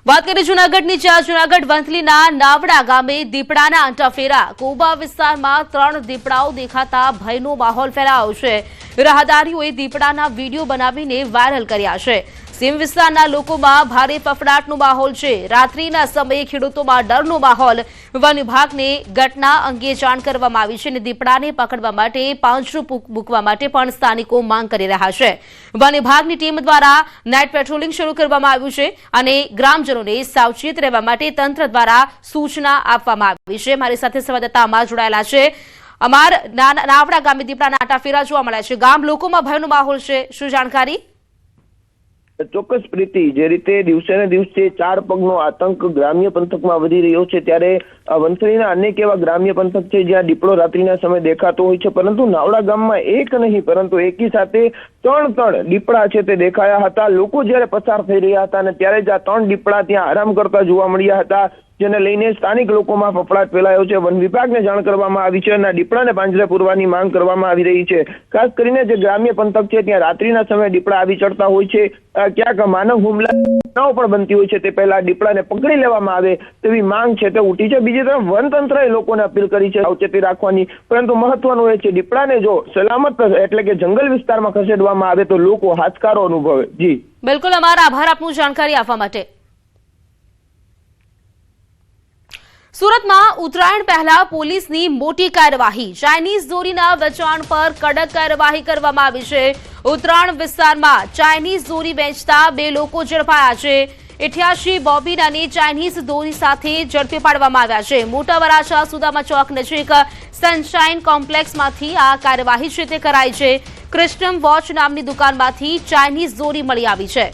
વાત કરીએ જૂનાગઢની, જ્યાં જૂનાગઢ વંથલીના નાવડા ગામે દીપડાના આંટાફેરા. કોબા વિસ્તારમાં 3 દીપડાઓ દેખાતા ભયનો માહોલ ફેલાયો છે. રાહદારીઓએ દીપડાના વિડીયો બનાવીને વાયરલ કર્યા છે. સીમ વિસ્તારના લોકોમાં ભારે ફફડાટનો માહોલ છે. રાત્રિના સમયે ખેડૂતોમાં ડરનો માહોલ. વન વિભાગને ઘટના અંગે જાણ કરવામાં આવી છે અને દીપડાને પકડવા માટે પાંજરું મૂકવા માટે પણ સ્થાનિકો માંગ કરી રહ્યા છે. વન વિભાગની ટીમ દ્વારા નાઇટ પેટ્રોલિંગ શરૂ કરવામાં આવ્યું છે અને ગ્રામજનોને સાવચેત રહેવા માટે તંત્ર દ્વારા સૂચના આપવામાં આવી છે. મારી સાથે સંવાદદાતા અમાર જોડાયેલા છે. અમાર, નાવડા ગામે દીપડાના આંટાફેરા જોવા મળ્યા છે. ગામ લોકોમાં ભયનો માહોલ છે, શું જાણકારી? ચોક્કસ પ્રીતિ, જે રીતે દિવસે ને દિવસે 4 પગનો આતંક ગ્રામ્ય પંથકમાં વધી રહ્યો છે, ત્યારે વંથલીના અનેક એવા ગ્રામ્ય પંથક છે જ્યાં દીપડો રાત્રિના સમયે દેખાતો હોય છે, પરંતુ નાવડા ગામમાં એક નહીં પરંતુ એકી સાથે 3 દીપડા છે તે દેખાયા હતા. લોકો જયારે પસાર થઈ રહ્યા હતા અને ત્યારે જ આ 3 દીપડા ત્યાં આરામ કરતા જોવા મળ્યા હતા, જેને લઈને સ્થાનિક લોકોમાં ફફડાટ ફેલાયો છે. વન વિભાગને જાણ કરવામાં આવી છે અને દીપડાને પાંજરે પૂરવાની માંગ કરવામાં આવી રહી છે. ખાસ કરીને જે ગ્રામ્ય પંથક છે ત્યાં રાત્રિના સમયે દીપડા આવી ચડતા હોય છે, ક્યાંક માનવ હુમલાઓ પણ બનતી હોય છે, તે પહેલા દીપડાને પકડી લેવામાં આવે તેવી માંગ છે તે ઉઠી છે. બીજી તરફ વન તંત્રએ લોકોને અપીલ કરી છે સાવચેતી રાખવાની, પરંતુ મહત્વનું એ છે દીપડાને જો સલામત એટલે કે જંગલ વિસ્તારમાં ખસેડવામાં આવે તો લોકો હાશકારો અનુભવે. જી બિલકુલ, અમારા આભાર આપનું જાણકારી આપવા માટે. સુરતમાં ઉત્તરાયણ પહેલા પોલીસની મોટી કાર્યવાહી. ચાઇનીઝ દોરીના વેચાણ પર કડક કાર્યવાહી કરવામાં આવી છે. ઉત્તરાયણ વિસ્તારમાં ચાઇનીઝ દોરી વેચતા 2 લોકો ઝડપાયા છે. 88 બોબીન અને ચાઇનીઝ દોરી સાથે ઝડપી પાડવામાં આવ્યા છે. મોટા વરાછા સુદામા ચોક નજીક સનશાઇન કોમ્પ્લેક્સમાંથી આ કાર્યવાહી છે તે કરાઈ છે. ક્રિસ્ટમ વોચ નામની દુકાનમાંથી ચાઇનીઝ દોરી મળી આવી છે.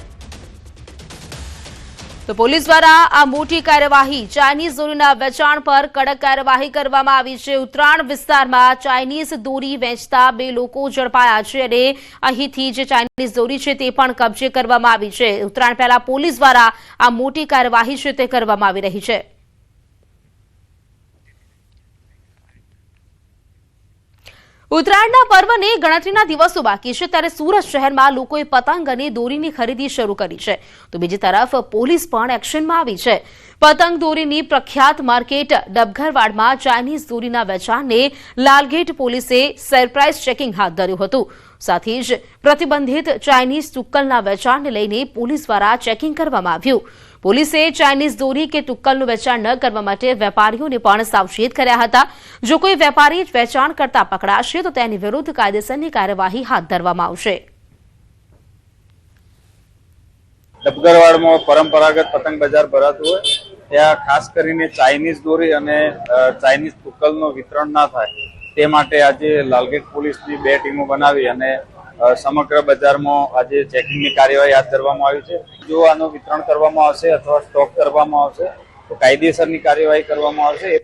તો પોલીસ દ્વારા આ મોટી કાર્યવાહી, ચાઇનીઝ દોરીના વેચાણ પર કડક કાર્યવાહી કરવામાં આવી છે. ઉત્તરાયણ વિસ્તારમાં ચાઇનીઝ દોરી વેચતા 2 લોકો ઝડપાયા છે અને અહીંથી જે ચાઇનીઝ દોરી છે તે પણ કબજે કરવામાં આવી છે. ઉત્તરાયણ પહેલા પોલીસ દ્વારા આ મોટી કાર્યવાહી છે તે કરવામાં આવી રહી છે. ઉત્તરાયણના પર્વને ગણતરીના દિવસો બાકી છે, ત્યારે સુરત શહેરમાં લોકોએ પતંગ અને દોરીની ખરીદી શરૂ કરી છે. તો બીજી તરફ પોલીસ પણ એક્શનમાં આવી છે. પતંગ દોરીની પ્રખ્યાત માર્કેટ ડબઘરવાડમાં ચાઇનીઝ દોરીના વેચાણને લાલગેટ પોલીસે સરપ્રાઇઝ ચેકિંગ હાથ ધર્યું હતું. સાથે જ પ્રતિબંધિત ચાઇનીઝ તુક્કલના વેચાણને લઈને પોલીસ દ્વારા ચેકિંગ કરવામાં આવ્યું. પોલીસે ચાઇનીઝ દોરી કે તુક્કલનું વેચાણ ન કરવા માટે વેપારીઓને પણ સાવચેત કર્યા હતા. જો કોઈ વેપારી વેચાણ કરતા પકડાશે તો તેની વિરુદ્ધ કાયદેસરની કાર્યવાહી હાથ ધરવામાં આવશે. ડબગરવાડમાં પરંપરાગત પતંગ બજાર ભરાતું હોય ત્યાં ખાસ કરીને ચાઇનીઝ દોરી અને ચાઇનીઝ તુક્કલનું વિતરણ ના થાય તે માટે આજે લાલગેટ પોલીસની 2 ટીમો બનાવી અને સમગ્ર બજારમાં આજે ચેકિંગની કાર્યવાહી હાથ ધરવામાં આવી છે. જો આનું વિતરણ કરવામાં આવશે અથવા સ્ટોક કરવામાં આવશે તો કાયદેસરની કાર્યવાહી કરવામાં આવશે.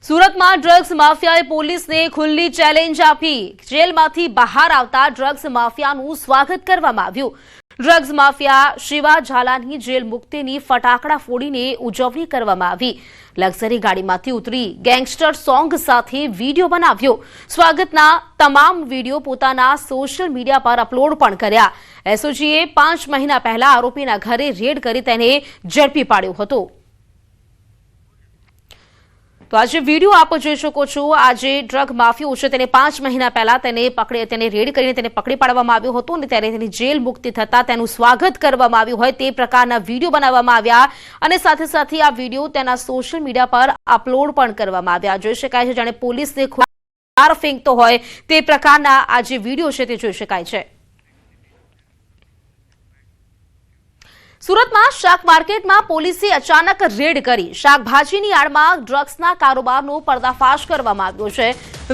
સુરતમાં ડ્રગ્સ માફિયાએ પોલીસને ખુલ્લી ચેલેન્જ આપી. જેલમાંથી બહાર આવતા ડ્રગ્સ માફિયાનું સ્વાગત કરવામાં આવ્યું. ડ્રગ્સ માફિયા શિવા ઝાલાની જેલ મુક્તિની ફટાકડા ફોડીને ઉજવણી કરવામાં આવી. લક્ઝરી ગાડીમાંથી ઉતરી ગેંગસ્ટર સોંગ સાથે વિડીયો બનાવ્યો. સ્વાગતના તમામ વિડીયો પોતાના સોશિયલ મીડિયા પર અપલોડ પણ કર્યા. એસઓજીએ 5 મહિના પહેલા આરોપીના ઘરે રેડ કરી તેને ઝડપી પાડ્યો હતો. તો આજે વિડીયો આપ જોઈ શકો છો. આજે ડ્રગ માફિયો છે તેને 5 મહિના પહેલા તેને રેડ કરીને તેને પકડી પાડવામાં આવ્યો હતો અને ત્યારે તેની જેલ મુક્તિ થતા તેનું સ્વાગત કરવામાં આવ્યું હોય તે પ્રકારના વિડીયો બનાવવામાં આવ્યા અને સાથે સાથે આ વિડીયો તેના સોશિયલ મીડિયા પર અપલોડ પણ કરવામાં આવ્યા. જોઈ શકાય છે જાણે પોલીસને ખુલ્લા ફેંકતો હોય તે પ્રકારના આ જે વિડીયો છે તે જોઈ શકાય છે. સુરતમાં શાક માર્કેટમાં પોલીસે અચાનક રેડ કરી શાકભાજીની આડમાં ડ્રગ્સના કારોબારનો પર્દાફાશ કરવામાં આવ્યો છે.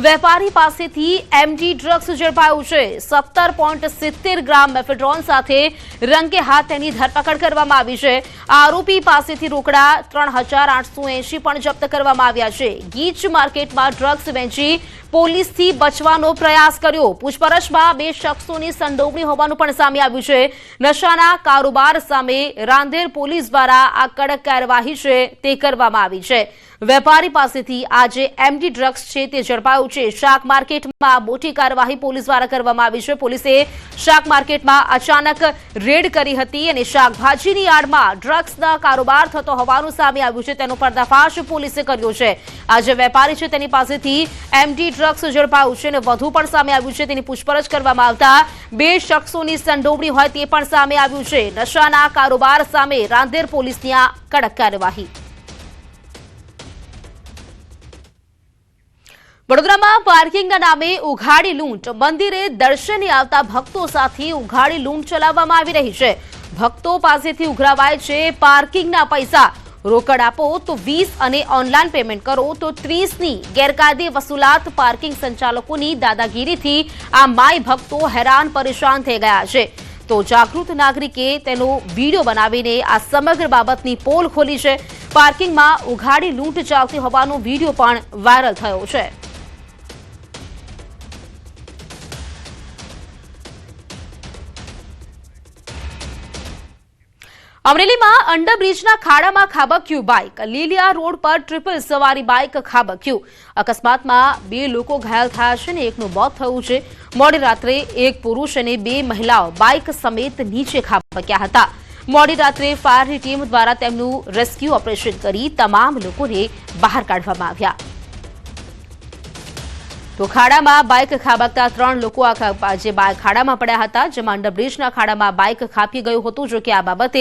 વેપારી પાસેથી એમડી ડ્રગ્સ ઝડપાયું છે. 17.70 ગ્રામ મેફેડ્રોન સાથે રંગે હાથ તેની ધરપકડ કરવામાં આવી છે. આરોપી પાસેથી રોકડા 3880 પણ જપ્ત કરવામાં આવ્યા છે. ગીચ માર્કેટમાં ડ્રગ્સ વેચી પોલીસથી બચવાનો પ્રયાસ કર્યો। પૂછપરછમાં 2 શખ્સોની સંડોવણી હોવાનું પણ સામે આવ્યું છે। નશાના કારોબાર સામે રાંદેર પોલીસ દ્વારા આ કડક કાર્યવાહી છે તે કરવામાં આવી છે। વેપારી પાસેથી આજે એમડી ડ્રગ્સ છે તે ઝડપાયું છે। શાક માર્કેટમાં મોટી કાર્યવાહી પોલીસ દ્વારા કરવામાં આવી છે। પોલીસે શાક માર્કેટમાં અચાનક રેડ કરી હતી અને શાકભાજીની આડમાં ડ્રગ્સના કારોબાર થતો હોવાનું સામે આવ્યું છે। તેનો પર્દાફાશ પોલીસે કર્યો છે। આજે વેપારી છે તેની પાસેથી એમડી ડ્રગ્સ ઝડપાયું છે અને વધુ પણ સામે આવ્યું છે। તેની પૂછપરછ કરવામાં આવતા 2 શખ્સોની સંડોવણી હોય તે પણ સામે આવ્યું છે। નશાના કારોબાર સામે રાંદેર પોલીસની આ કડક કાર્યવાહી। વડોદરામાં પાર્કિંગના નામે ઉઘાડી લૂંટ। મંદિરે દર્શને આવતા ભક્તો સાથે ઉઘાડી લૂંટ ચલાવવામાં આવી રહી છે। ભક્તો પાસેથી ઉઘરાવાય છે પાર્કિંગના પૈસા। રોકડ આપો તો 20 અને ઓનલાઈન પેમેન્ટ કરો તો 30ની ગેરકાયદે વસૂલાત। પાર્કિંગ સંચાલકોની દાદાગીરીથી આ માય ભક્તો હેરાન પરેશાન થઈ ગયા છે। તો જાગૃત નાગરિકે તેનો વિડીયો બનાવીને આ સમગ્ર બાબતની પોલ ખોલી છે। પાર્કિંગમાં ઉઘાડી લૂંટ ચાલતી હોવાનો વિડીયો પણ વાયરલ થયો છે। અમરેલીમાં અંડરબ્રિજના ખાડામાં ખાબક્યું બાઇક। લીલિયા રોડ પર ટ્રિપલ સવારી બાઇક ખાબક્યું। અકસ્માતમાં 2 લોકો ઘાયલ થયા છે અને એકનું મોત થયું છે। મોડી રાત્રે એક પુરુષ અને 2 મહિલાઓ બાઇક સમેત નીચે ખાબક્યા હતા। મોડી રાત્રે ફાયરની ટીમ દ્વારા તેમનું રેસ્ક્યુ ઓપરેશન કરી તમામ લોકોને બહાર કાઢવામાં આવ્યા। તો ખાડામાં બાઇક ખાબકતા 3 લોકો જે ખાડામાં પડ્યા હતા, જેમાં અંડરબ્રિજના ખાડામાં બાઇક ખાબકી ગયું હતું। જો કે આ બાબતે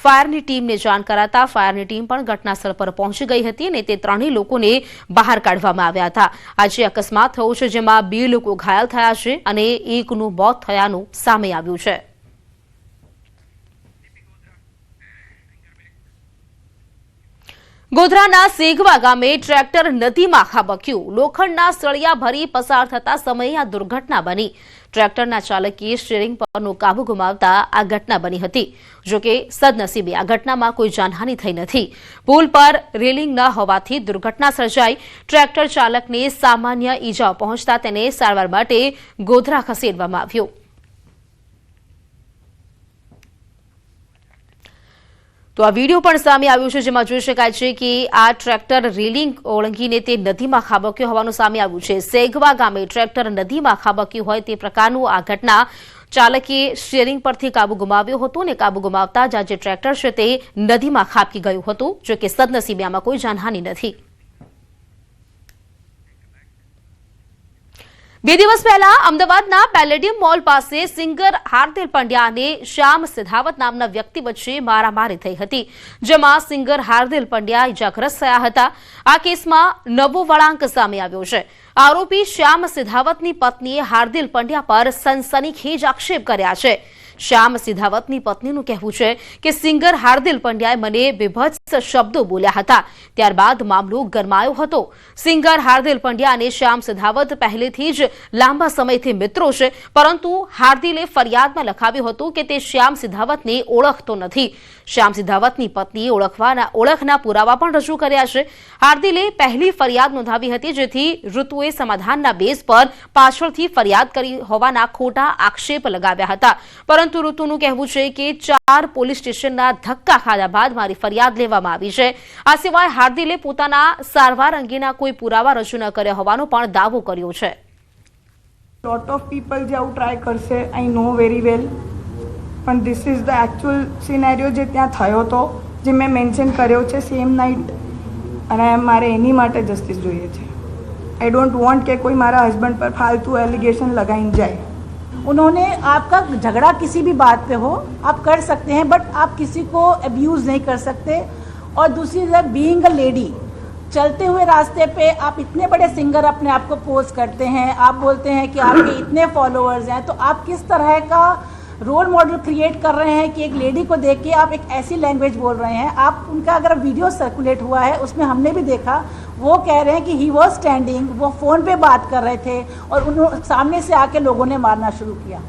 ફાયરની ટીમને જાણ કરાતા ફાયરની ટીમ પણ ઘટનાસ્થળ પર પહોંચી ગઈ હતી અને તે 3 લોકોને બહાર કાઢવામાં આવ્યા હતા। આજે અકસ્માત થયો છે, જેમાં 2 લોકો ઘાયલ થયા છે અને એકનું મોત થયાનું સામે આવ્યું છે। ગોધરાના સેગવા ગામે ટ્રેક્ટર નદીમાં ખાબક્યું। લોખંડના સળિયા ભરી પસાર થતા સમયે આ દુર્ઘટના બની। ટ્રેક્ટરના ચાલકે સ્ટીયરિંગ પરનો કાબુ ગુમાવતા આ ઘટના બની હતી। જો કે સદનસીબે આ ઘટનામાં કોઈ જાનહાનિ થઈ નથી। પુલ પર રેલિંગ ન હોવાથી દુર્ઘટના સર્જાઈ। ટ્રેક્ટર ચાલકને સામાન્ય ઈજાઓ પહોંચતા તેને સારવાર માટે ગોધરા ખસેડવામાં આવ્યો। તો આ વિડીયો પણ સામે આવ્યો છે, જેમાં જોઈ શકાય છે કે આ ટ્રેક્ટર રેલિંગ ઓળંગીને તે નદીમાં ખાબક્યો હોવાનું સામે આવ્યું છે। સેગવા ગામે ટ્રેક્ટર નદીમાં ખાબક્યું હોય તે પ્રકારનું આ ઘટના। ચાલકે સ્ટીયરિંગ પરથી કાબુ ગુમાવ્યો હતો અને કાબુ ગુમાવતા જ જે ટ્રેક્ટર છે તે નદીમાં ખાબકી ગયું હતું। જો કે સદનસીબે આમાં કોઈ જાનહાનિ નથી। 2 દિવસ પહેલા અમદાવાદના પેલેડિયમ મોલ પાસે સિંગર હાર્દિલ પંડ્યા અને શ્યામ સિધાવત નામના વ્યક્તિ વચ્ચે મારામારી થઈ હતી, જેમાં સિંગર હાર્દિલ પંડ્યા ઇજાગ્રસ્ત થયા હતા। આ કેસમાં નવો વળાંક સામે આવ્યો છે। આરોપી શ્યામ સિધાવતની પત્નીએ હાર્દિલ પંડ્યા પર સનસનીખેજ આક્ષેપ કર્યા છે। શ્યામ સિધાવતની પત્નીનું કહેવું છે કે સિંગર હાર્દિલ પંડ્યાએ મને વિભત્સ શબ્દો બોલ્યા હતા, ત્યારબાદ મામલો ગરમાયો હતો। સિંગર હાર્દિલ પંડ્યા અને શ્યામ સિધાવત પહેલેથી જ લાંબા સમયથી મિત્રો છે, પરંતુ હાર્દિલે ફરિયાદમાં લખાવ્યું હતું કે તે શ્યામ સિધાવતને ઓળખતો નથી। શ્યામ સિધાવતની પત્નીએ ઓળખના પુરાવા પણ રજૂ કર્યા છે। હાર્દિલે પહેલી ફરિયાદ નોંધાવી હતી, જેથી ઋતુએ સમાધાનના બેઝ પર પાછળથી ફરિયાદ કરી હોવાના ખોટા આક્ષેપ લગાવ્યા હતા, પરંતુ ઋતુનું કહેવું છે કે 4 પોલીસ સ્ટેશનના ધક્કા ખાધા બાદ મારી ફરિયાદ લેવામાં આવી છે। આ સિવાય હાર્દિલે પોતાના સારવાર અંગેના કોઈ પુરાવા રજૂ ન કર્યા હોવાનો પણ દાવો કર્યો છે। lot of people જે આવું ટ્રાય કરશે, આઈ નો વેરી વેલ, પણ this is the actual scenario જે ત્યાં થયો હતો, જે મેં મેન્શન કર્યો છે સેમ નાઇટ, અને મારે એની માટે જસ્ટિસ જોઈએ છે। आई डोंट वॉन्ट कि कोई मारा हस्बैंड पर फालतू एलिगेशन लगाई जाए। उन्होंने आपका झगड़ा किसी भी बात पे हो आप कर सकते हैं, बट आप किसी को अब्यूज़ नहीं कर सकते। और दूसरी तरफ बीइंग अ लेडी, चलते हुए रास्ते पे आप इतने बड़े सिंगर अपने आप को पोस्ट करते हैं, आप बोलते हैं कि आपके इतने फॉलोअर्स हैं, तो आप किस तरह का रोल मॉडल क्रिएट कर रहे हैं कि एक लेडी को देख के आप एक ऐसी लैंग्वेज बोल रहे हैं। आप उनका अगर वीडियो सर्कुलेट हुआ है उसमें हमने भी देखा, वो कह रहे हैं कि ही वॉज स्टैंडिंग, वो फ़ोन पे बात कर रहे थे और उन्होंने सामने से आके लोगों ने मारना शुरू किया।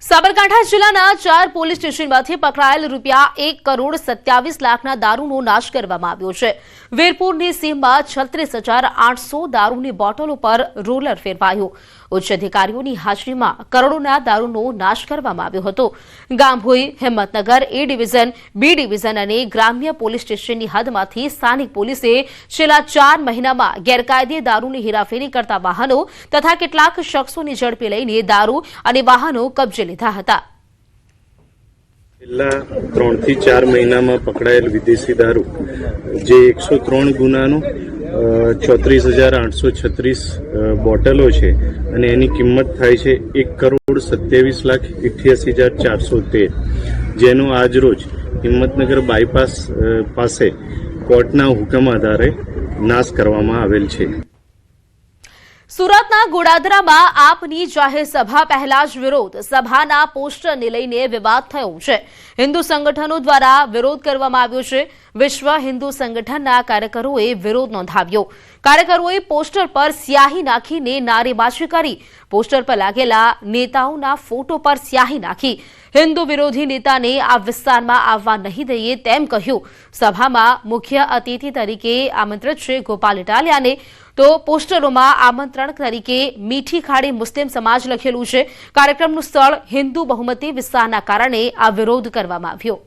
સાબરકાંઠા જિલ્લાના 4 પોલીસ સ્ટેશનમાંથી પકડાયેલ ₹1,27,00,000ના દારૂનો નાશ કરવામાં આવ્યો છે। વીરપુરની સીમમાં 36,800 દારૂની બોટલો પર રોલર ફેરવાયું. ઉચ્ચ અધિકારીઓની હાજરીમાં કરોડોના દારૂનો નાશ કરવામાં આવ્યો હતો. Gambhoi, Himmatnagar A division, B division અને ગ્રામ્ય પોલીસ સ્ટેશનની હદમાંથી સ્થાનિક પોલીસે છેલ્લા 4 મહિનામાં ગેરકાયદે દારૂની હેરાફેરી કરતા વાહનો તથા કેટલાક શખ્સોની ઝડપી લઈને દારૂ અને વાહનો કબજે લીધા હતા. છેલ્લા 3 થી 4 મહિનામાં પકડાયેલ વિદેશી દારૂ જે 103 ગુનાનો 34,836 બોટલો છે અને એની કિંમત થાય છે 1,27,88,413, જેનો આજરોજ હિંમતનગર બાયપાસ પાસે કોર્ટના હુકમ આધારે નાશ કરવામાં આવેલ છે. સુરતના ગોડાદરામાં આપની જાહેર સભા પહેલા જ વિરોધ. સભાના પોસ્ટરને લઈને વિવાદ થયો છે. હિન્દુ સંગઠનો દ્વારા વિરોધ કરવામાં આવ્યો છે. વિશ્વ હિન્દુ સંગઠનના કાર્યકરોએ વિરોધ નોંધાવ્યો. કાર્યકરોએ પોસ્ટર પર સ્યાહી નાખીને નારેબાજી કરી. પોસ્ટર પર લાગેલા નેતાઓના ફોટો પર સ્યાહી નાખી. હિન્દુ વિરોધી નેતાને આ વિસ્તારમાં આવવા નહીં દઈએ તેમ કહ્યું. સભામાં મુખ્ય અતિથિ તરીકે આમંત્રિત છે ગોપાલ ઇટાલિયાને. તો પોસ્ટરોમાં આમંત્રણ તરીકે મીઠી ખાડી મુસ્લિમ સમાજ લખેલું છે. કાર્યક્રમનું સ્થળ હિન્દુ બહુમતી વિસ્તારના કારણે આ વિરોધ કરવામાં આવ્યો.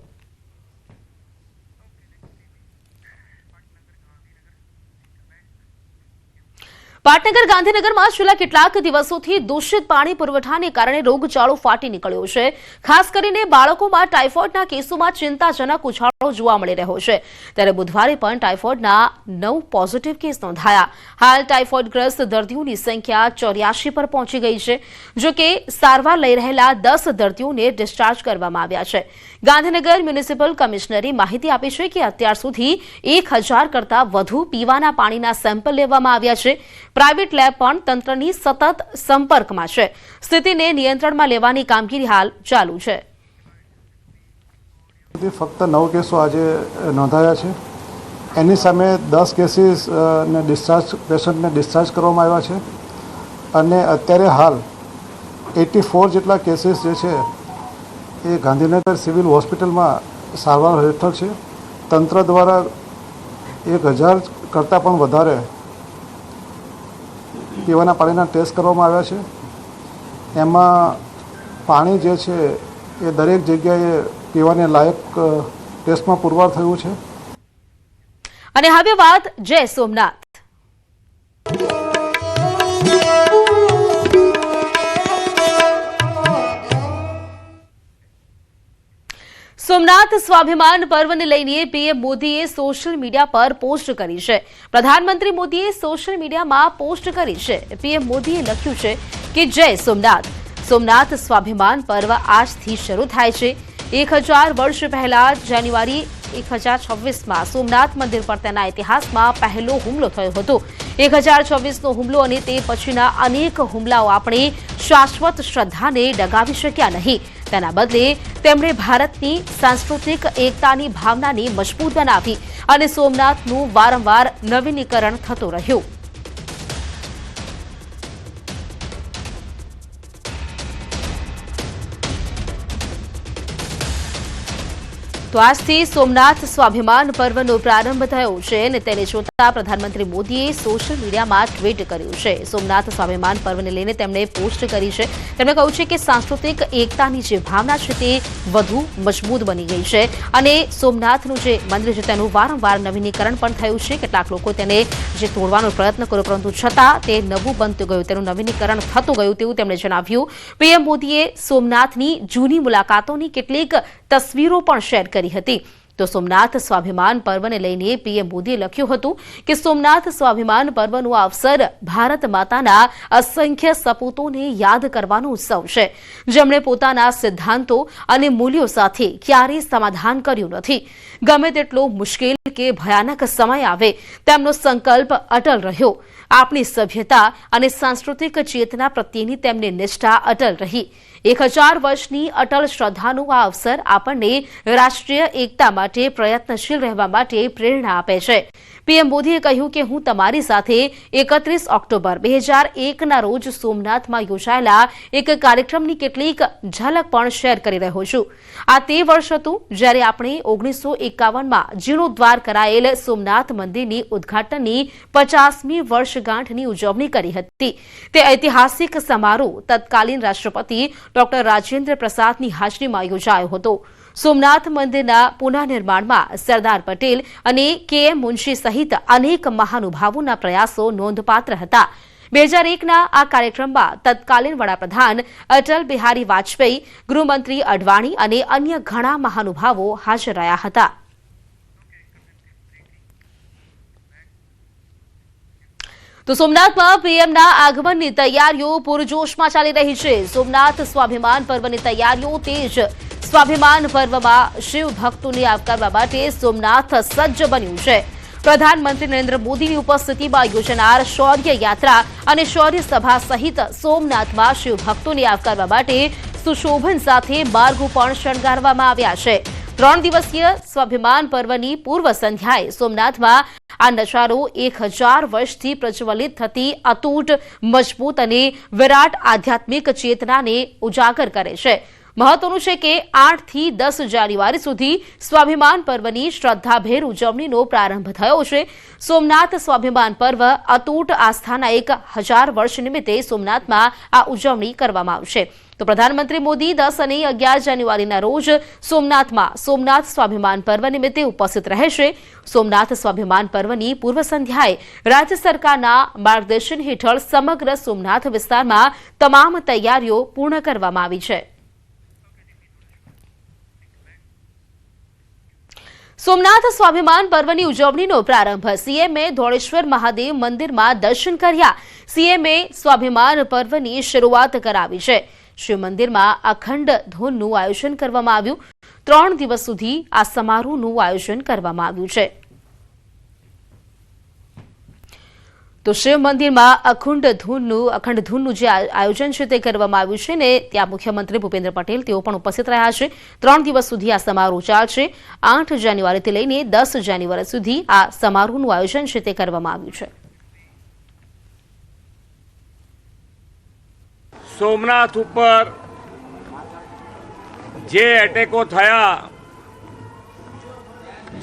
પાટનગર ગાંધીનગરમાં છેલ્લા કેટલાક દિવસોથી દૂષિત પાણી પુરવઠાને કારણે રોગચાળો ફાટી નીકળ્યો છે. ખાસ કરીને બાળકોમાં ટાઇફોઇડના કેસોમાં ચિંતાજનક ઉછાળો જોવા મળી રહ્યો છે. ત્યારે બુધવારે પણ ટાઇફોઇડના 9 પોઝિટિવ કેસ નોંધાયા. હાલ ટાઇફોઇડગ્રસ્ત દર્દીઓની સંખ્યા 84 પર પહોંચી ગઈ છે. જો કે સારવાર લઈ રહેલા 10 દર્દીઓને ડિસ્ચાર્જ કરવામાં આવ્યા છે. ગાંધીનગર મ્યુનિસિપલ કમિશનરે માહિતી આપી છે કે અત્યાર સુધી 1,000 કરતાં વધુ પીવાના પાણીના સેમ્પલ લેવામાં આવ્યા છે. પ્રાઇવેટ લેબ પણ તંત્રની સતત સંપર્કમાં છે. સ્થિતિને નિયંત્રણમાં લેવાની કામગીરી હાલ ચાલુ છે. ફક્ત 9 કેસો આજે નોંધાયા છે. એની સામે 10 કેસીસ ને ડિસ્ચાર્જ પેશન્ટને ડિસ્ચાર્જ કરવામાં આવ્યા છે અને અત્યારે હાલ 84 જેટલા કેસીસ જે છે એ ગાંધીનગર સિવિલ હોસ્પિટલમાં સારવાર હેઠળ છે. તંત્ર દ્વારા 1,000 કરતાં પણ વધારે પીવાના પાણીના ટેસ્ટ કરવામાં આવ્યા છે. એમાં પાણી જે છે એ દરેક જગ્યાએ પીવાને લાયક ટેસ્ટમાં પુરવાર થયું છે. અને હવે વાત જય સોમનાથ. સોમનાથ સ્વાભિમાન પર્વને લઈને પીએમ મોદીએ સોશિયલ મીડિયા પર પોસ્ટ કરી છે. પ્રધાનમંત્રી મોદીએ સોશિયલ મીડિયામાં પોસ્ટ કરી છે. પીએમ મોદીએ લખ્યું છે કે જય સોમનાથ. સોમનાથ સ્વાભિમાન પર્વ આજથી શરૂ થાય છે. 1000 વર્ષ પહેલા જાન્યુઆરી 1026માં સોમનાથ મંદિર પર તેના ઇતિહાસમાં પહેલો હુમલો થયો હતો. 1026નો હુમલો અને તે પછીના અનેક હુમલાઓ આપણી શાશ્વત શ્રદ્ધાને ડગાવી શક્યા નહીં. તેના બદલે તેમણે ભારતની સાંસ્કૃતિક એકતાની ભાવનાને મજબૂત બનાવી અને સોમનાથનું વારંવાર નવીનીકરણ થતું રહ્યું. તો આજથી સોમનાથ સ્વાભિમાન પર્વનો પ્રારંભ થયો છે અને તેને જોતા પ્રધાનમંત્રી મોદીએ સોશિયલ મીડિયામાં ટ્વીટ કર્યું છે. સોમનાથ સ્વાભિમાન પર્વને લઈને તેમણે પોસ્ટ કરી છે. તેમણે કહ્યું છે કે સાંસ્કૃતિક એકતાની જે ભાવના છે તે વધુ મજબૂત બની ગઈ છે અને સોમનાથનું જે મંદિર છે તેનું વારંવાર નવીનીકરણ પણ થયું છે. કેટલાક લોકો તેને જે તોડવાનો પ્રયત્ન કર્યો પરંતુ છતાં તે નવું બનતું ગયું, તેનું નવીનીકરણ થતું ગયું તેવું તેમણે જણાવ્યું. પીએમ મોદીએ સોમનાથની જૂની મુલાકાતોની કેટલીક તસવીરો પણ શેર કરી હતી. તો સોમનાથ સ્વાભિમાન પર્વને લઈને પીએમ મોદીએ લખ્યું હતું કે સોમનાથ સ્વાભિમાન પર્વનો અવસર ભારત માતાના અસંખ્ય સપૂતોને યાદ કરવાનો ઉત્સવ છે, જેમણે પોતાના સિદ્ધાંતો અને મૂલ્યો સાથે ક્યારેય સમાધાન કર્યું નથી. ગમે તેટલો મુશ્કેલ કે ભયાનક સમય આવે તેમનો સંકલ્પ અટલ રહ્યો. આપણી સભ્યતા અને સાંસ્કૃતિક ચેતના પ્રત્યેની તેમની નિષ્ઠા અટલ રહી. 1000 વર્ષની અટલ શ્રદ્ધાનો આ અવસર આપણને રાષ્ટ્રીય એકતા માટે પ્રયત્નશીલ રહેવા માટે પ્રેરણા આપે છે. પીએમ મોદીએ કહ્યું કે હું તમારી સાથે 31 ઓક્ટોબર 2001ના રોજ સોમનાથમાં યોજાયેલા એક કાર્યક્રમની કેટલીક ઝલક પણ શેર કરી રહ્યો છું. આ તે વર્ષ હતું જ્યારે આપણે 1951માં જીર્ણોદ્ધાર કરાયેલ સોમનાથ મંદિરની ઉદ્ઘાટનની 50મી વર્ષગાંઠની ઉજવણી કરી હતી. તે ઐતિહાસિક સમારોહ તત્કાલીન રાષ્ટ્રપતિ ડોક્ટર રાજેન્દ્ર પ્રસાદની હાજરીમાં યોજાયો હતો. સોમનાથ મંદિરના પુનઃનિર્માણમાં સરદાર પટેલ અને કેએમ મુનશી સહિત અનેક મહાનુભાવોના પ્રયાસો નોંધપાત્ર હતા. 2001ના આ કાર્યક્રમમાં તત્કાલીન વડાપ્રધાન અટલ બિહારી વાજપેયી, ગૃહમંત્રી અડવાણી અને અન્ય ઘણા મહાનુભાવો હાજર રહ્યા હતા. તો સોમનાથમાં પીએમના આગમનની તૈયારીઓ પૂરજોશમાં ચાલી રહી છે. સોમનાથ સ્વાભિમાન પર્વની તૈયારીઓ તેજ. સ્વાભિમાન પર્વમાં શિવ ભક્તોને આવકારવા માટે સોમનાથ સજ્જ બન્યું છે. પ્રધાનમંત્રી નરેન્દ્ર મોદીની ઉપસ્થિતિમાં યોજાનાર શૌર્ય યાત્રા અને શૌર્ય સભા સહિત સોમનાથમાં શિવ ભક્તોને આવકારવા માટે સુશોભન સાથે માર્ગો પણ શણગારવામાં આવ્યા છે. 3 દિવસીય સ્વાભિમાન પર્વની પૂર્વ સંધ્યાએ સોમનાથમાં આ નજારો 1000 વર્ષથી પ્રજ્વલિત થતી અતૂટ, મજબૂત અને વિરાટ આધ્યાત્મિક ચેતનાને ઉજાગર કરે છે. મહત્વનું છે કે 8 થી 10 જાન્યુઆરી સુધી સ્વાભિમાન પર્વની શ્રદ્ધાભેર ઉજવણીનો પ્રારંભ થયો છે. સોમનાથ સ્વાભિમાન પર્વ અતૂટ આસ્થાના 1000 વર્ષ નિમિત્તે સોમનાથમાં આ ઉજવણી કરવામાં આવશે. તો પ્રધાનમંત્રી મોદી 10 અને 11 જાન્યુઆરીના રોજ સોમનાથમાં સોમનાથ સ્વાભિમાન પર્વ નિમિત્તે ઉપસ્થિત રહેશે. સોમનાથ સ્વાભિમાન પર્વની પૂર્વ સંધ્યાએ રાજ્ય સરકારના માર્ગદર્શન હેઠળ સમગ્ર સોમનાથ વિસ્તારમાં તમામ તૈયારીઓ પૂર્ણ કરવામાં આવી છે. સોમનાથ સ્વાભિમાન પર્વની ઉજવણીનો પ્રારંભ સીએમએ ધોળેશ્વર મહાદેવ મંદિરમાં દર્શન કર્યા. સીએમએ સ્વાભિમાન પર્વની શરૂઆત કરાવી છે. શિવ મંદિરમાં અખંડ ધૂનનું આયોજન કરવામાં આવ્યું. 3 દિવસ સુધી આ સમારોહનું આયોજન કરવામાં આવ્યું છે. તો શિવ મંદિરમાં અખંડ ધૂનનું જે આયોજન છે તે કરવામાં આવ્યું છે ને ત્યાં મુખ્યમંત્રી ભૂપેન્દ્ર પટેલ તેઓ પણ ઉપસ્થિત રહ્યા છે. 3 દિવસ સુધી આ સમારોહ ચાલશે. 8 જાન્યુઆરીથી લઈને 10 જાન્યુઆરી સુધી આ સમારોહનું આયોજન છે તે કરવામાં આવ્યું છે. સોમનાથ ઉપર જે એટેકો થયા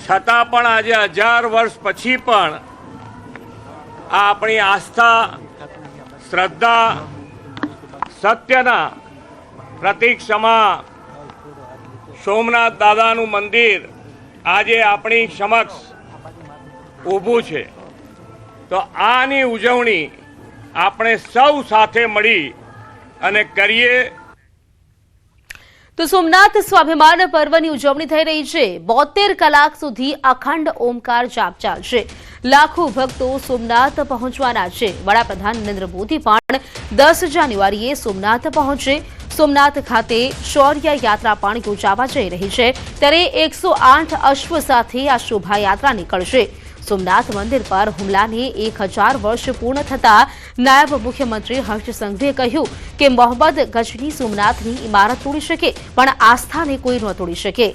છતાં પણ આજે 1000 વર્ષ પછી પણ આ આપણી આસ્થા, શ્રદ્ધા, સત્યના પ્રતીક સમા સોમનાથ દાદાનું મંદિર આજે આપણી સમક્ષ ઊભું છે. તો આની ઉજવણી આપણે સૌ સાથે મળી અને કરીએ. તો સોમનાથ સ્વાભિમાન પર્વની ઉજવણી થઈ રહી છે. 72 કલાક સુધી અખંડ ઓમકાર જાપ ચાલશે. લાખો ભક્તો સોમનાથ પહોંચવાના છે. વડાપ્રધાન નરેન્દ્ર મોદી પણ 10 જાન્યુઆરીએ સોમનાથ પહોંચશે. સોમનાથ ખાતે શૌર્ય યાત્રા પણ યોજાવા જઈ રહી છે. ત્યારે 108 અશ્વ સાથે આ શોભાયાત્રા નીકળશે. સોમનાથ મંદિર પર હુમલાને 1000 વર્ષ પૂર્ણ થતા નાયબ મુખ્યમંત્રી હર્ષ સંઘવીએ કહ્યું કે મોહમ્મદ ગઝની સોમનાથની ઇમારત તોડી શકે પણ આસ્થાને કોઈ ન તોડી શકે.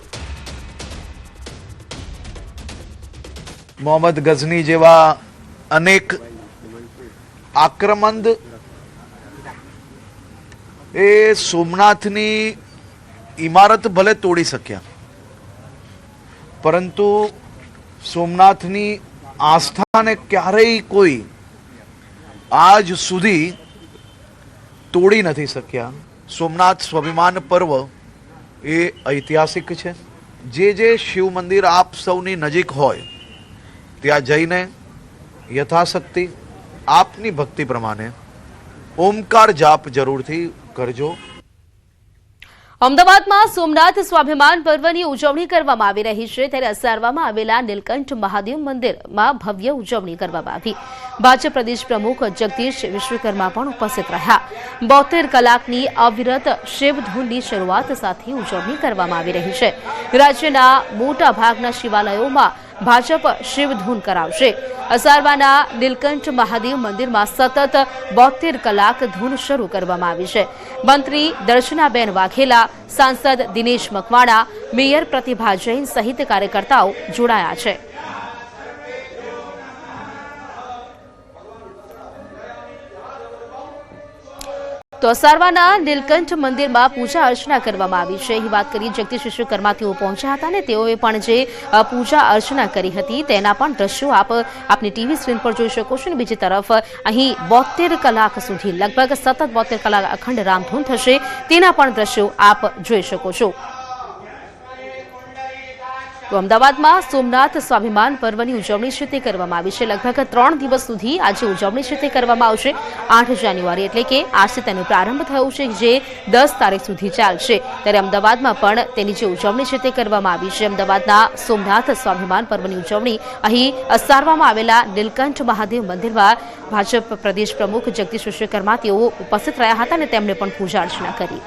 મોહમ્મદ ગઝની જેવા અનેક આક્રમંદ એ સોમનાથની ઇમારત ભલે તોડી શક્યા પરંતુ સોમનાથની આસ્થાને ક્યારેય કોઈ આજ સુધી તોડી નથી શક્યા. સોમનાથ સ્વાભિમાન પર્વ એ ઐતિહાસિક છે. જે શિવ મંદિર આપ સૌની નજીક હોય ત્યાં જઈને યથાશક્તિ આપની ભક્તિ પ્રમાણે ઓમકાર જાપ જરૂરથી કરજો. અમદાવાદમાં સોમનાથ સ્વાભિમાન પર્વની ઉજવણી કરવામાં આવી રહી છે. ત્યારે અસારવામાં આવેલા નીલકંઠ મહાદેવ મંદિરમાં ભવ્ય ઉજવણી કરવામાં આવી. ભાજપ પ્રદેશ પ્રમુખ જગદીશ વિશ્વકર્મા પણ ઉપસ્થિત રહ્યા. 72 કલાકની અવિરત શિવધૂનની શરૂઆત સાથે ઉજવણી કરવામાં આવી રહી છે. રાજ્યના મોટા ભાગના શિવાલયોમાં ભાજપ શિવધૂન કરાવશે. અસારવાના નીલકંઠ મહાદેવ મંદિરમાં સતત 72 કલાક ધૂન શરૂ કરવામાં આવી છે. મંત્રી દર્શનાબેન વાઘેલા, સાંસદ દિનેશ મકવાણા, મેયર પ્રતિભા જૈન સહિત કાર્યકર્તાઓ જોડાયા છે. તો અસારવાના નીલકંઠ મંદિરમાં પૂજા અર્ચના કરવામાં આવી છે. અહીં વાત કરીએ જગદીશ વિશ્વકર્મા તેઓ પહોંચ્યા હતા અને તેઓએ પણ જે પૂજા અર્ચના કરી હતી તેના પણ દ્રશ્યો આપની ટીવી સ્ક્રીન પર જોઈ શકો છો. અને બીજી તરફ અહીં 72 કલાક સુધી લગભગ સતત 72 કલાક અખંડ રામધૂન થશે તેના પણ દ્રશ્યો આપ જોઈ શકો છો. તો અમદાવાદમાં સોમનાથ સ્વાભિમાન પર્વની ઉજવણી છે તે કરવામાં આવી છે. લગભગ 3 દિવસ સુધી આજે ઉજવણી છે તે કરવામાં આવશે. 8 જાન્યુઆરી એટલે કે આજથી તેનો પ્રારંભ થયો છે જે 10 તારીખ સુધી ચાલશે. ત્યારે અમદાવાદમાં પણ તેની જે ઉજવણી છે તે કરવામાં આવી છે. અમદાવાદના સોમનાથ સ્વાભિમાન પર્વની ઉજવણી અહીં અસારવામાં આવેલા નીલકંઠ મહાદેવ મંદિરમાં ભાજપ પ્રદેશ પ્રમુખ જગદીશ વિશ્વકર્મા તેઓ ઉપસ્થિત રહ્યા હતા અને તેમણે પણ પૂજા અર્ચના કરી.